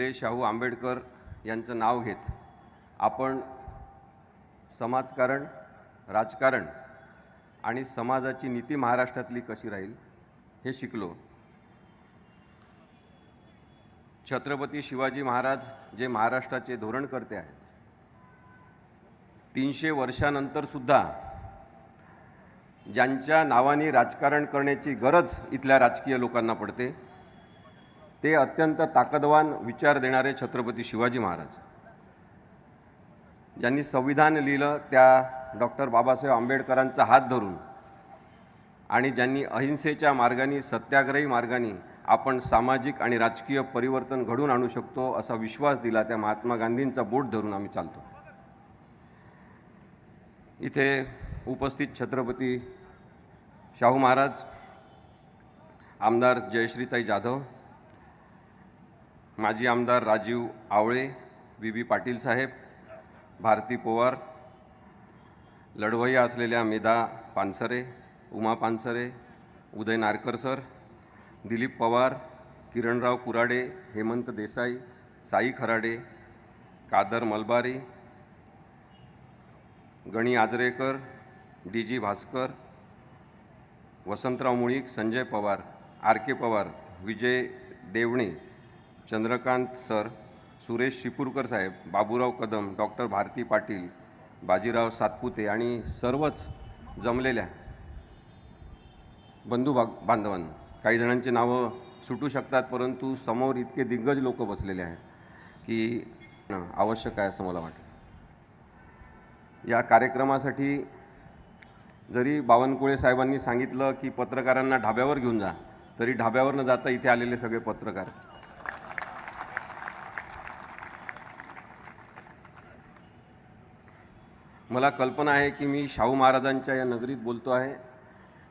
फुले शाहू आंबेडकर यांचं नाव घेत आपण समाजकारण, राजकारण आणि समाजाची नीती महाराष्ट्रातली कशी राहील हे शिकलो। छत्रपती शिवाजी महाराज जे महाराष्ट्राचे धोरणकर्ते आहेत, 300 वर्षानंतर सुद्धा ज्यांच्या नावाने राजकारण करण्याची गरज इथल्या राजकीय लोकांना पडते ते अत्यंत ताकदवान विचार देणारे छत्रपती शिवाजी महाराज, ज्यांनी संविधान लिहिलं त्या डॉक्टर बाबासाहेब आंबेडकरांचा हात धरून आणि ज्यांनी अहिंसेच्या मार्गाने, सत्याग्रही मार्गाने आपण सामाजिक आणि राजकीय परिवर्तन घडवून आणू शकतो असा विश्वास दिला, त्या महात्मा गांधींचा बोट धरून आम्ही चालतो। इथे उपस्थित छत्रपती शाहू महाराज, आमदार जयश्रीताई जाधव, माजी आमदार राजीव आवळे, बीबी पाटील साहेब, भारती पवार, लढवय्या असलेल्या मेधा पानसरे, उमा पानसरे, उदय नारकर सर, दिलीप पवार, किरणराव कुराडे, हेमंत देसाई, साई खराडे, कादर मलबारी, गणी आजरेकर, डी.जी. भास्कर, वसंतराव मुळीक, संजय पवार, आर.के. पवार, विजय देवणे, चंद्रकांत सर, सुरेश शिपूरकर साहेब, बाबूराव कदम, डॉक्टर भारती पाटील, बाजीराव सातपुते आणि सर्वच जमलेल्या बंधू बांधवांना, काही जणांची नावं सुटू शकतात परंतु समोर इतके दिग्गज लोक बसलेले आहेत की आवश्यक आहे असं मला वाटतं। या कार्यक्रमासाठी जरी बावनकुळे साहेबांनी सांगितलं की पत्रकारांना ढाब्यावर घेऊन जा, तरी ढाब्यावर न जाता इथे आलेले सगळे पत्रकार मला कल्पना आहे की मी शाहू महाराजांच्या या नगरीत बोलतो आहे,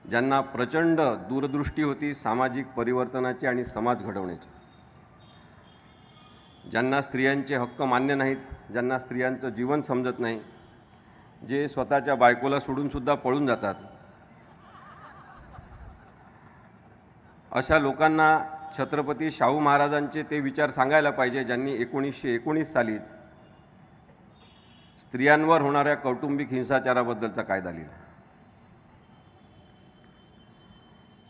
ज्यांना प्रचंड दूरदृष्टी होती सामाजिक परिवर्तनाची आणि समाज घडवण्याची, ज्यांना स्त्रियांचे हक्क मान्य नाहीत, ज्यांना स्त्रियांचं जीवन समजत नाही, जे स्वतःच्या बायकोला सोडून सुद्धा पळून जातात, अशा लोकांना छत्रपती शाहू महाराजांचे ते विचार सांगायला पाहिजे ज्यांनी 1919 सालीच स्त्रियांवर होणाऱ्या कौटुंबिक हिंसाचाराबद्दलचा कायदा लिहिला।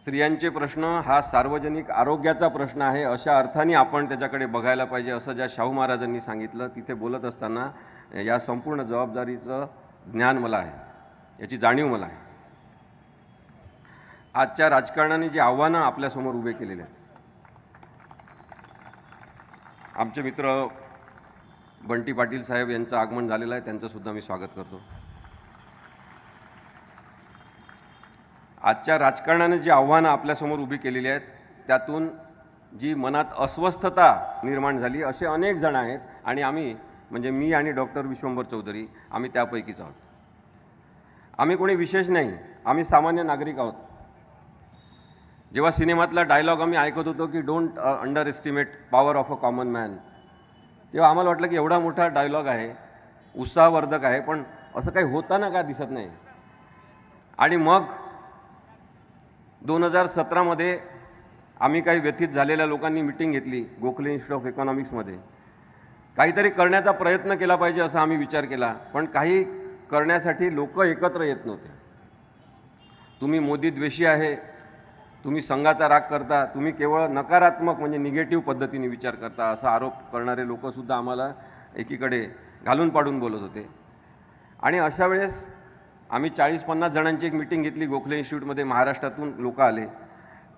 स्त्रियांचे प्रश्न हा सार्वजनिक आरोग्याचा प्रश्न आहे अशा अर्थाने आपण त्याच्याकडे बघायला पाहिजे असं ज्या शाहू महाराजांनी सांगितलं। तिथे बोलत असताना या संपूर्ण जबाबदारीचं ज्ञान मला आहे, याची जाणीव मला आहे। आजच्या राजकारणाने जी आव्हानं आपल्यासमोर उभे केलेले आहेत, आमचे मित्र बंटी पाटील साहेब यांचं आगमन झालेलं आहे, त्यांचं सुद्धा मी स्वागत करतो। आजच्या राजकारणाने जी आव्हानं आपल्यासमोर उभी केलेली आहेत त्यातून जी मनात अस्वस्थता निर्माण झाली असे अनेक जण आहेत आणि आम्ही म्हणजे मी आणि डॉक्टर विश्वंभर चौधरी आम्ही त्यापैकीच आहोत। आम्ही कोणी विशेष नाही, आम्ही सामान्य नागरिक आहोत। जेव्हा सिनेमातला डायलॉग आम्ही ऐकत होतो की don't under estimate power of a common man, तेव्हा आम्हाला वाटलं की एवढा मोठा डायलॉग आहे, उत्साहवर्धक आहे, पण असं काही होताना का दिसत नाही। आणि मग 2017 मध्ये आम्ही काही व्यथित झालेल्या लोकांनी मीटिंग घेतली गोखले इन्स्टिट्यूट ऑफ इकॉनॉमिक्समध्ये। काहीतरी करण्याचा प्रयत्न केला पाहिजे असा आम्ही विचार केला, पण काही करण्यासाठी लोक एकत्र येत नव्हते। तुम्ही मोदी द्वेषी आहे, तुम्ही संघाचा राग करता, तुम्ही केवळ नकारात्मक म्हणजे निगेटिव्ह पद्धतीने विचार करता असा आरोप करणारे लोकसुद्धा आम्हाला एकीकडे घालून पाडून बोलत होते। आणि अशा वेळेस आम्ही 40-50 जणांची एक मीटिंग घेतली गोखले इन्स्टिट्यूटमध्ये, महाराष्ट्रातून लोक आले,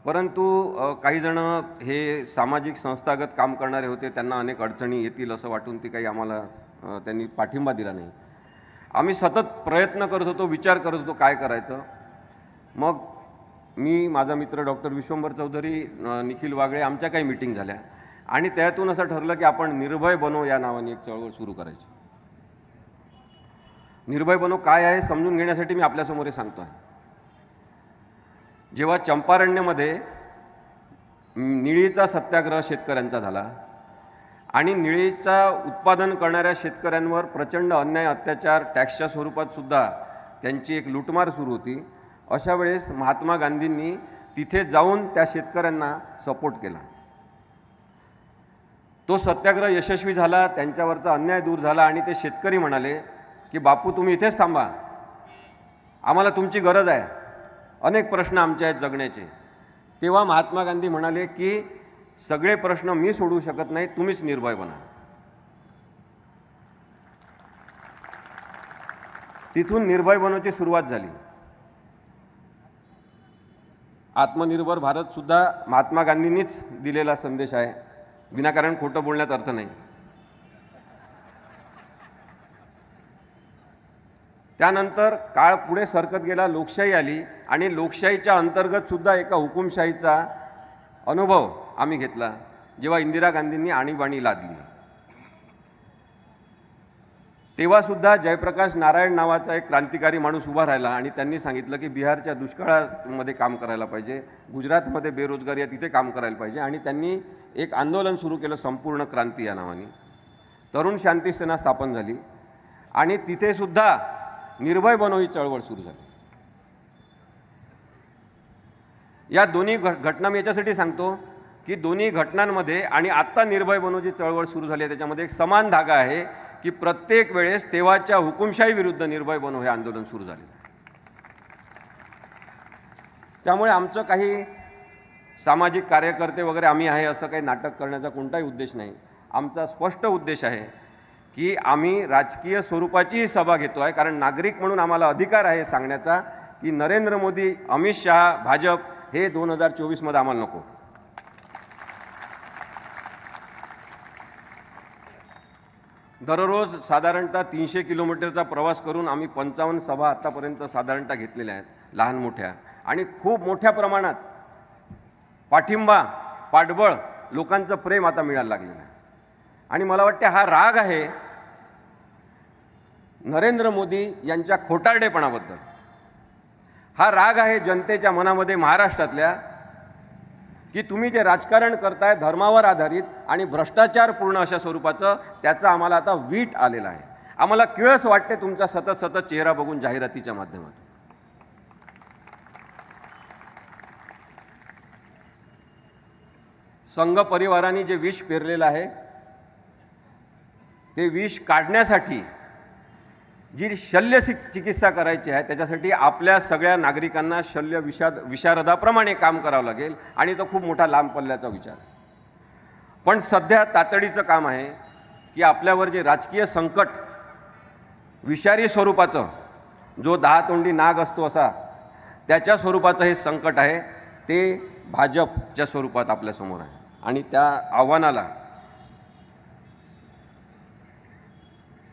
परंतु काही जण हे सामाजिक संस्थागत काम करणारे होते, त्यांना अनेक अडचणी येतील असं वाटून ती काही आम्हाला त्यांनी पाठिंबा दिला नाही। आम्ही सतत प्रयत्न करत होतो, विचार करत होतो काय करायचं। मग मी, माझा मित्र डॉक्टर विश्वंभर चौधरी, निखिल वागळे आमच्या काही मीटिंग झाल्या आणि त्यातून असं ठरलं की आपण निर्भय बनो या नावाने एक चळवळ सुरू करायची। निर्भय बनो काय आहे समजून घेण्यासाठी मी आपल्यासमोर हे सांगतो आहे। जेव्हा चंपारण्यमध्ये निळीचा सत्याग्रह शेतकऱ्यांचा झाला आणि निळीचा उत्पादन करणाऱ्या शेतकऱ्यांवर प्रचंड अन्याय, अत्याचार, टॅक्सच्या स्वरूपात सुद्धा त्यांची एक लूटमार सुरू होती, अशा वेळेस महात्मा गांधींनी तिथे जाऊन त्या शेतकऱ्यांना सपोर्ट केला। तो सत्याग्रह यशस्वी झाला, त्यांच्यावरचा अन्याय दूर झाला आणि ते शेतकरी म्हणाले की बापू तुम्ही इथेच थांबा, आम्हाला तुमची गरज आहे, अनेक प्रश्न आमचे आहेत जगण्याचे. तेव्हा महात्मा गांधी म्हणाले की सगळे प्रश्न मी सोडवू शकत नाही, तुम्हीच निर्भय बना. तिथून निर्भय बनवण्याची सुरुवात झाली. आत्मनिर्भर भारत सुद्धा महात्मा गांधींनीच दिलेला संदेश आहे, विनाकारण खोटं बोलण्यात अर्थ नाही. त्यानंतर काळ पुढे सरकत गेला, लोकशाही आली आणि लोकशाहीच्या अंतर्गत सुद्धा एका हुकुमशाहीचा अनुभव आम्ही घेतला जेव्हा इंदिरा गांधींनी आणीबाणी लादली. तेव्हासुद्धा जयप्रकाश नारायण नावाचा एक क्रांतिकारी माणूस उभा राहिला आणि त्यांनी सांगितलं की बिहारच्या दुष्काळामध्ये काम करायला पाहिजे, गुजरातमध्ये बेरोजगारी आहे तिथे काम करायला पाहिजे. आणि त्यांनी एक आंदोलन सुरू केलं, संपूर्ण क्रांती या नावाने. तरुण शांती सेना स्थापन झाली आणि तिथेसुद्धा निर्भय बनो ही चळवळ सुरू झाली. या दोन्ही घटना मी याच्यासाठी सांगतो की दोन्ही घटनांमध्ये आणि आत्ता निर्भय बनो जी चळवळ सुरू झाली आहे त्याच्यामध्ये एक समान धागा आहे की प्रत्येक वेळेस तेव्हाच्या हुकुमशाही विरुद्ध निर्भय बनो हे आंदोलन सुरू झाले. त्यामुळे आमचं काही सामाजिक कार्यकर्ते वगैरे आम्ही आहे असं काही नाटक करण्याचा कोणताही उद्देश नाही. आमचा स्पष्ट उद्देश आहे की आम्ही राजकीय स्वरूपाची सभा घेतो आहे, कारण नागरिक म्हणून आम्हाला अधिकार आहे सांगण्याचा की नरेंद्र मोदी, अमित शहा, भाजप हे 2024मध्ये आम्हाला नको. दररोज साधारणतः 300 किलोमीटरचा प्रवास करून आम्ही 55 सभा आत्तापर्यंत साधारणतः घेतलेल्या आहेत, लहान मोठ्या, आणि खूप मोठ्या प्रमाणात पाठिंबा, पाठबळ, लोकांचं प्रेम आता मिळायला लागलेलं आहे. आणि मला वाटते हा राग आहे नरेंद्र मोदी यांच्या खोटारडेपणाबद्दल. हा राग आहे जनतेच्या मनामध्ये महाराष्ट्रातल्या की तुम्ही जे राजकारण करताय धर्मावर आधारित आणि भ्रष्टाचारपूर्ण अशा स्वरूपाचं, त्याचा आम्हाला आता वीट आलेला आहे. आम्हाला किळस वाटते तुमचा सतत चेहरा बघून जाहिरातीच्या माध्यमातून. संघ परिवाराने जे विष पेरलेलं आहे ते विष काढण्यासाठी जी शल्य चिकित्सा करायची आहे त्याच्यासाठी आपल्या सगळ्या नागरिकांना शल्य विशारदाप्रमाणे काम करावं लागेल आणि तो खूप मोठा लांब पल्ल्याचा विचार. पण सध्या तातडीचं काम आहे की आपल्यावर जे राजकीय संकट विषारी स्वरूपाचं, जो 10 तोंडी नाग असतो असा त्याच्या स्वरूपाचं हे संकट आहे, ते भाजपच्या स्वरूपात आपल्यासमोर आहे. आणि त्या आव्हानाला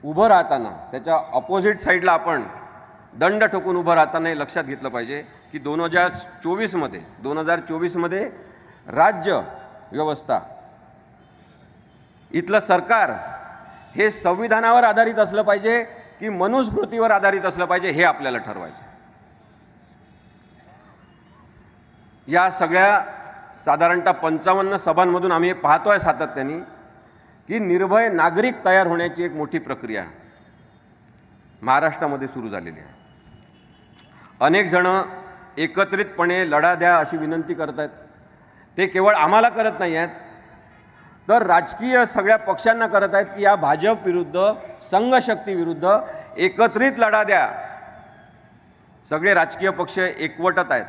उभं राहताना, त्याच्या ऑपोजिट साईडला आपण दंड ठोकून उभं राहताना हे लक्षात घेतलं पाहिजे की 2024मध्ये राज्य व्यवस्था, इथलं सरकार हे संविधानावर आधारित असलं पाहिजे की मनुस्मृतीवर आधारित असलं पाहिजे हे आपल्याला ठरवायचं. या सगळ्या साधारणतः 55 सभांमधून आम्ही हे पाहतो आहे सातत्याने की निर्भय नागरिक तयार होण्याची एक मोठी प्रक्रिया महाराष्ट्रामध्ये सुरू झालेली आहे. अनेक जण एकत्रितपणे लढा द्या अशी विनंती करत आहेत. ते केवळ आम्हाला करत नाही आहेत, तर राजकीय सगळ्या पक्षांना करत आहेत की या भाजप विरुद्ध, संघशक्ती विरुद्ध एकत्रित लढा द्या. सगळे राजकीय पक्ष एकवटत आहेत.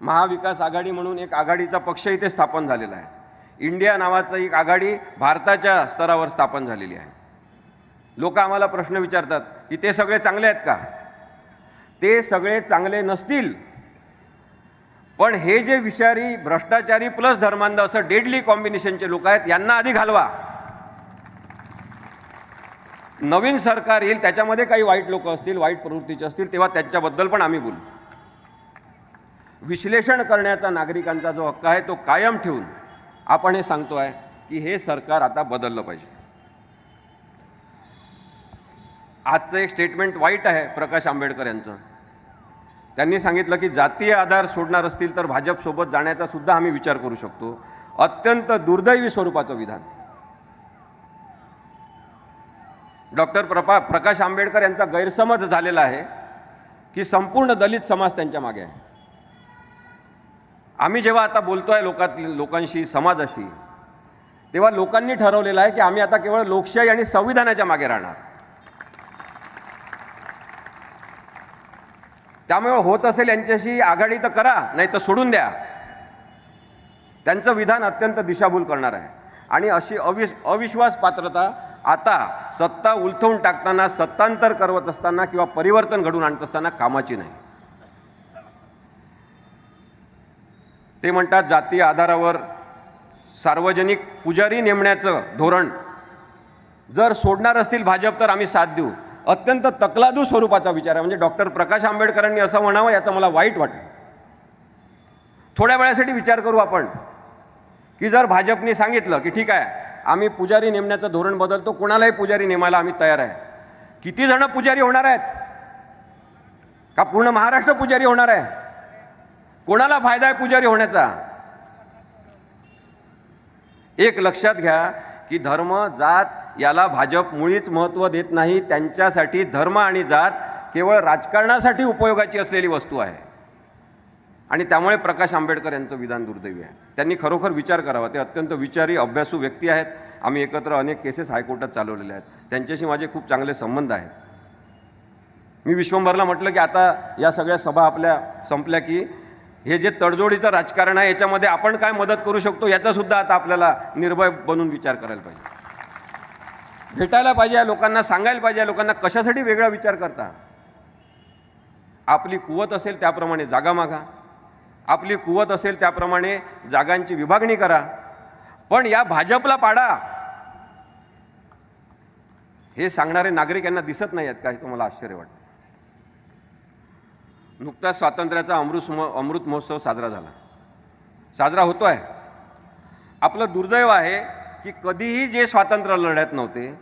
महाविकास आघाडी म्हणून एक आघाडीचा पक्ष इथे स्थापन झालेला आहे. इंडिया नावाचं एक आघाडी भारताच्या स्तरावर स्थापन झालेली आहे. लोक आम्हाला प्रश्न विचारतात की ते सगळे चांगले आहेत का? ते सगळे चांगले नसतील, पण हे जे विषारी, भ्रष्टाचारी प्लस धर्मांध असं डेडली कॉम्बिनेशनचे लोक आहेत, यांना आधी घालवा. नवीन सरकार येईल, त्याच्यामध्ये काही वाईट लोक असतील, वाईट प्रवृत्तीचे असतील, तेव्हा त्यांच्याबद्दल पण आम्ही बोलू. विश्लेषण करण्याचा नागरिकांचा जो हक्क आहे तो कायम ठेवून आपण हे सांगतो आहे की हे सरकार आता बदललं पाहिजे. आजचं एक स्टेटमेंट वाईट आहे प्रकाश आंबेडकर यांचं. त्यांनी सांगितलं की जातीय आधार सोडणार असतील तर भाजपसोबत जाण्याचा सुद्धा आम्ही विचार करू शकतो. अत्यंत दुर्दैवी स्वरूपाचं विधान. डॉक्टर प्रकाश आंबेडकर यांचा गैरसमज झालेला आहे की संपूर्ण दलित समाज त्यांच्या मागे आहे. आम्ही जेव्हा आता बोलतोय लोकांशी, समाजाशी, तेव्हा लोकांनी ठरवलेलं आहे की आम्ही आता केवळ लोकशाही आणि संविधानाच्या मागे राहणार. त्यामुळे होत असेल यांच्याशी आघाडी तर करा, नाही तर सोडून द्या. त्यांचं विधान अत्यंत दिशाभूल करणार आहे. आणि अशी अविश्वास पात्रता आता सत्ता उलथवून टाकताना, सत्तांतर करवत असताना किंवा परिवर्तन घडवून आणत असताना कामाची नाही. ते म्हणतात जातीय आधारावर सार्वजनिक पुजारी नेमण्याचं धोरण जर सोडणार असतील भाजप तर आम्ही साथ देऊ. अत्यंत तकलादू स्वरूपाचा विचार आहे. म्हणजे डॉक्टर प्रकाश आंबेडकरांनी असं म्हणावं याचं मला वाईट वाटलं. थोड्या वेळासाठी विचार करू आपण की जर भाजपने सांगितलं की ठीक आहे आम्ही पुजारी नेमण्याचं धोरण बदलतो, कोणालाही पुजारी नेमायला आम्ही तयार आहे. किती जण पुजारी होणार आहेत? का पूर्ण महाराष्ट्र पुजारी होणार आहे? कोणाला फायदा आहे पुजारी होण्याचा? एक लक्षात घ्या की धर्म जात याला भाजप मुळीच महत्त्व देत नाही. त्यांच्यासाठी धर्म आणि जात केवळ राजकारणासाठी उपयोगाची असलेली वस्तू आहे. आणि त्यामुळे प्रकाश आंबेडकर यांचं विधान दुर्दैवी आहे. त्यांनी खरोखर विचार करावा. ते अत्यंत विचारी अभ्यासू व्यक्ती आहेत. आम्ही एकत्र अनेक केसेस हायकोर्टात चालवलेल्या आहेत. त्यांच्याशी माझे खूप चांगले संबंध आहेत. मी विश्वंभरला म्हटलं की आता या सगळ्या सभा आपल्या संपल्या की हे जे तडजोडीचं राजकारण आहे याच्यामध्ये आपण काय मदत करू शकतो याचासुद्धा आता आपल्याला निर्भय बनून विचार करायला पाहिजे. भेटायला पाहिजे या लोकांना, सांगायला पाहिजे या लोकांना कशासाठी वेगळा विचार करता. आपली कुवत असेल त्याप्रमाणे जागा मागा, आपली कुवत असेल त्याप्रमाणे जागांची विभागणी करा. पण या भाजपला पाडा हे सांगणारे नागरिक यांना दिसत नाही आहेत का? हे तुम्हाला आश्चर्य वाटतं. नुकताच स्वातंत्र्याचा अमृत महोत्सव साजरा होतो आहे. आपलं दुर्दैव आहे की कधीही जे स्वातंत्र्य लढत नव्हते,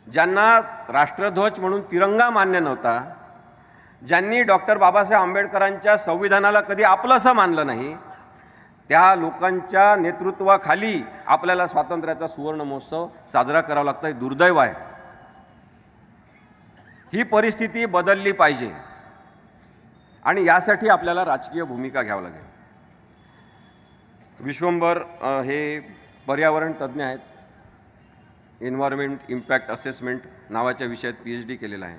ज्यांना राष्ट्रध्वज म्हणून तिरंगा मान्य नव्हता, ज्यांनी डॉक्टर बाबासाहेब आंबेडकरांच्या संविधानाला कधी आपलंसं मानलं नाही, त्या लोकांच्या नेतृत्वाखाली आपल्याला स्वातंत्र्याचा सुवर्ण महोत्सव साजरा करावा लागतो. हे दुर्दैव आहे. ही परिस्थिती बदलली पाहिजे आणि यासाठी आपल्याला राजकीय भूमिका घ्यावी लागेल. विश्वंभर हे पर्यावरण तज्ज्ञ आहेत. एन्व्हायरमेंट इम्पॅक्ट असेसमेंट नावाच्या विषयात PhD केलेला आहे.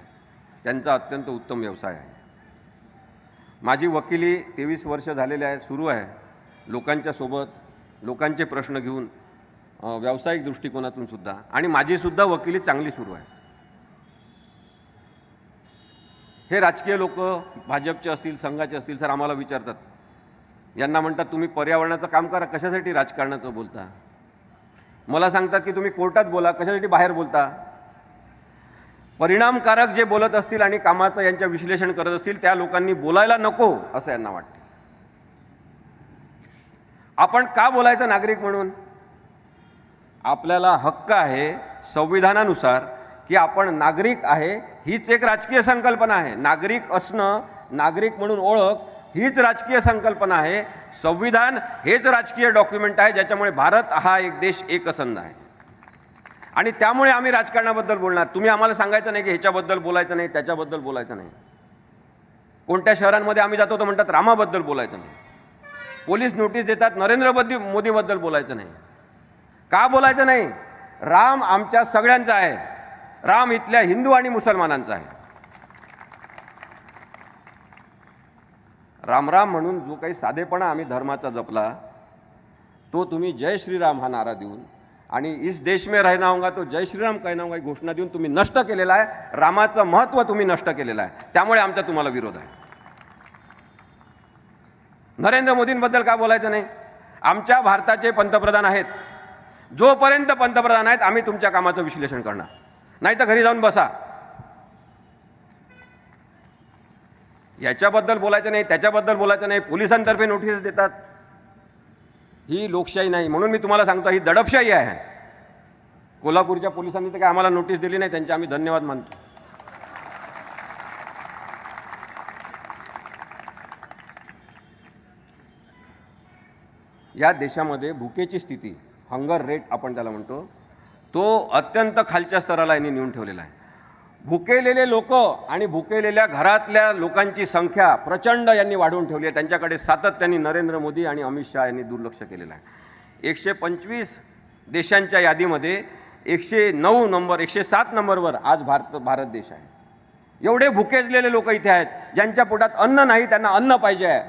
त्यांचा अत्यंत उत्तम व्यवसाय आहे. माझी वकिली 23 वर्ष झालेली आहे, सुरू आहे. लोकांच्या सोबत लोकांचे प्रश्न घेऊन व्यावसायिक दृष्टिकोनातून सुद्धा, आणि माझीसुद्धा वकिली चांगली सुरू आहे. हे राजकीय लोक भाजपचे असतील, संघाचे असतील, सर आम्हाला विचारतात, यांना म्हणतात तुम्ही पर्यावरणाचं काम करा, कशासाठी राजकारणाचं बोलता? मला सांगतात की तुम्ही कोर्टात बोला, कशासाठी बाहेर बोलता? परिणामकारक जे बोलत असतील आणि कामाचं यांच्या विश्लेषण करत असतील त्या लोकांनी बोलायला नको असं यांना वाटते. आपण का बोलायचं नागरिक म्हणून? आपल्याला हक्क आहे संविधानानुसार की आपण नागरिक आहे. हीच एक राजकीय संकल्पना आहे. नागरिक असणं, नागरिक म्हणून ओळख हीच राजकीय संकल्पना आहे. संविधान हेच राजकीय डॉक्युमेंट आहे ज्याच्यामुळे भारत हा एक देश एकसंध आहे. आणि त्यामुळे आम्ही राजकारणाबद्दल बोलणार. तुम्ही आम्हाला सांगायचं नाही की ह्याच्याबद्दल बोलायचं नाही, त्याच्याबद्दल बोलायचं नाही. कोणत्या शहरांमध्ये आम्ही जातो तर म्हणतात रामाबद्दल बोलायचं नाही. पोलीस नोटीस देतात नरेंद्र मोदीबद्दल बोलायचं नाही. का बोलायचं नाही? राम आमच्या सगळ्यांचा आहे. राम इथल्या हिंदू आणि मुसलमानांचा आहे. राम राम म्हणून जो काही साधेपणा आम्ही धर्माचा जपला तो तुम्ही जय श्रीराम हा नारा देऊन आणि इस देश में रहना होगा तो जय श्रीराम कहना होगा ही घोषणा देऊन तुम्ही नष्ट केलेला आहे. रामाचं महत्त्व तुम्ही नष्ट केलेलं आहे. त्यामुळे आमचा तुम्हाला विरोध आहे. नरेंद्र मोदींबद्दल का बोलायचं नाही? आमच्या भारताचे पंतप्रधान आहेत. जोपर्यंत पंतप्रधान आहेत आम्ही तुमच्या कामाचं विश्लेषण करणार, नाही तर घरी जाऊन बसा. याच्याबद्दल बोलायचं नाही, त्याच्याबद्दल बोलायचं नाही. पोलिसांतर्फे नोटीस देतात. ही लोकशाही नाही. म्हणून मी तुम्हाला सांगतो ही दडपशाही आहे. कोल्हापूरच्या पोलिसांनी तर काय आम्हाला नोटीस दिली नाही, त्यांचे आम्ही धन्यवाद मानतो. या देशामध्ये भुकेची स्थिती, हंगर रेट आपण त्याला म्हणतो, तो अत्यंत खालच्या स्तराला यांनी नेऊन ठेवलेला आहे. भुकेलेले लोक आणि भुकेलेल्या घरातल्या लोकांची संख्या प्रचंड यांनी वाढवून ठेवली आहे. त्यांच्याकडे सातत्याने नरेंद्र मोदी आणि अमित शहा यांनी दुर्लक्ष केलेलं आहे. 125 देशांच्या यादीमध्ये 109 नंबर 107 नंबरवर आज भारत देश आहे. एवढे भुकेजलेले लोक इथे आहेत, ज्यांच्या पोटात अन्न नाही, त्यांना अन्न पाहिजे आहे.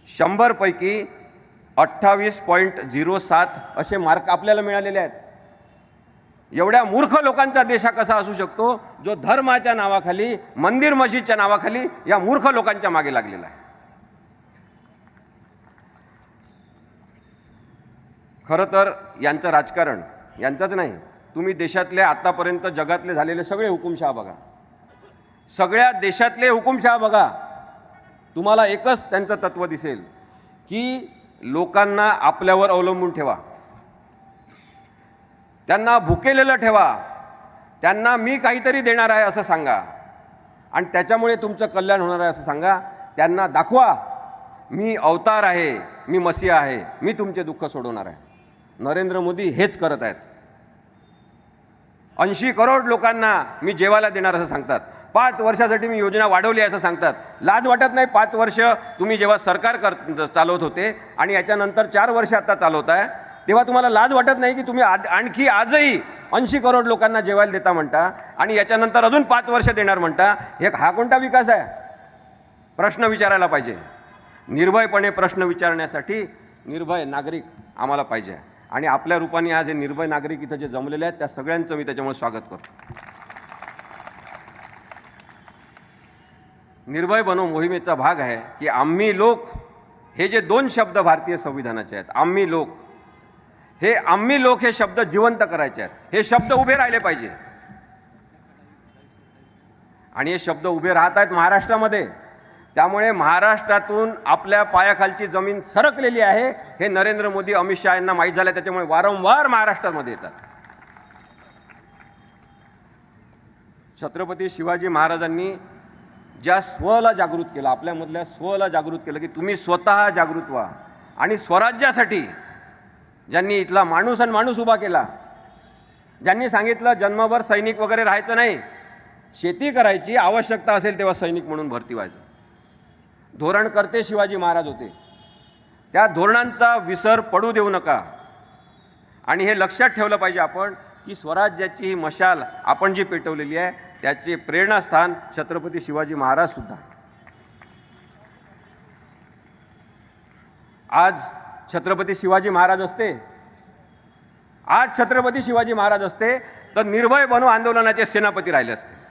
100 पैकी 28.07 असे मार्क आपल्याला मिळालेले आहेत. एवढ्या मूर्ख लोकांचा देश हा कसा असू शकतो, जो धर्माच्या नावाखाली, मंदिर मस्जिदच्या नावाखाली या मूर्ख लोकांच्या मागे लागलेला आहे. खरं तर यांचं राजकारण यांचंच नाही, तुम्ही देशातले आतापर्यंत जगातले झालेले सगळे हुकुमशहा बघा, सगळ्या देशातले हुकुमशहा बघा, तुम्हाला एकच त्यांचं तत्त्व दिसेल की लोकांना आपल्यावर अवलंबून ठेवा, त्यांना भुकेलेलं ठेवा, त्यांना मी काहीतरी देणार आहे असं सांगा आणि त्याच्यामुळे तुमचं कल्याण होणार आहे असं सांगा. त्यांना दाखवा मी अवतार आहे, मी मसीहा आहे, मी तुमचे दुःख सोडवणार आहे. नरेंद्र मोदी हेच करत आहेत. 80 करोड लोकांना मी जेवायला देणार असं सांगतात. 5 वर्षासाठी मी योजना वाढवली असं सांगतात. लाज वाटत नाही? 5 वर्ष तुम्ही जेव्हा सरकार चालवत होते आणि याच्यानंतर 4 वर्ष आता चालवताय, तेव्हा तुम्हाला लाज वाटत नाही की तुम्ही आणखी आजही 80 करोड लोकांना जेवायला देता म्हणता आणि याच्यानंतर अजून 5 वर्ष देणार म्हणता? हा कोणता विकास आहे? प्रश्न विचारायला पाहिजे. निर्भयपणे प्रश्न विचारण्यासाठी निर्भय नागरिक आम्हाला पाहिजे आणि आपल्या रूपाने आज हे निर्भय नागरिक इथं जे जमलेले आहेत त्या सगळ्यांचं मी त्याच्यामुळे स्वागत करतो. निर्भय बनो मोहिमेचा भाग आहे की आम्ही लोक, हे जे 2 शब्द भारतीय संविधानाचे आहेत, आम्ही लोक, हे शब्द जिवंत करायचे आहेत. हे शब्द उभे राहिले पाहिजे आणि हे शब्द उभे राहत आहेत महाराष्ट्रामध्ये. त्यामुळे महाराष्ट्रातून आपल्या पायाखालची जमीन सरकलेली आहे हे नरेंद्र मोदी, अमित शहा यांना माहीत झालं. त्याच्यामुळे वारंवार महाराष्ट्रामध्ये येतात. छत्रपती शिवाजी महाराजांनी ज्या स्वला जागृत केलं, आपल्यामधल्या स्वला जागृत केलं की तुम्ही स्वतः जागृत व्हा आणि स्वराज्यासाठी ज्यांनी इथला माणूस आणि माणूस उभा केला, ज्यांनी सांगितलं जन्मभर सैनिक वगैरे राहायचं नाही, शेती करायची, आवश्यकता असेल तेव्हा सैनिक म्हणून भरती व्हायचं, धोरण करते शिवाजी महाराज होते. त्या धोरणांचा विसर पडू देऊ नका आणि हे लक्षात ठेवलं पाहिजे आपण की स्वराज्याची ही मशाल आपण जी पेटवलेली आहे त्याचे प्रेरणास्थान छत्रपती शिवाजी महाराज सुद्धा. आज छत्रपती शिवाजी महाराज असते तर निर्भय बनो आंदोलनाचे सेनापती राहिले असते.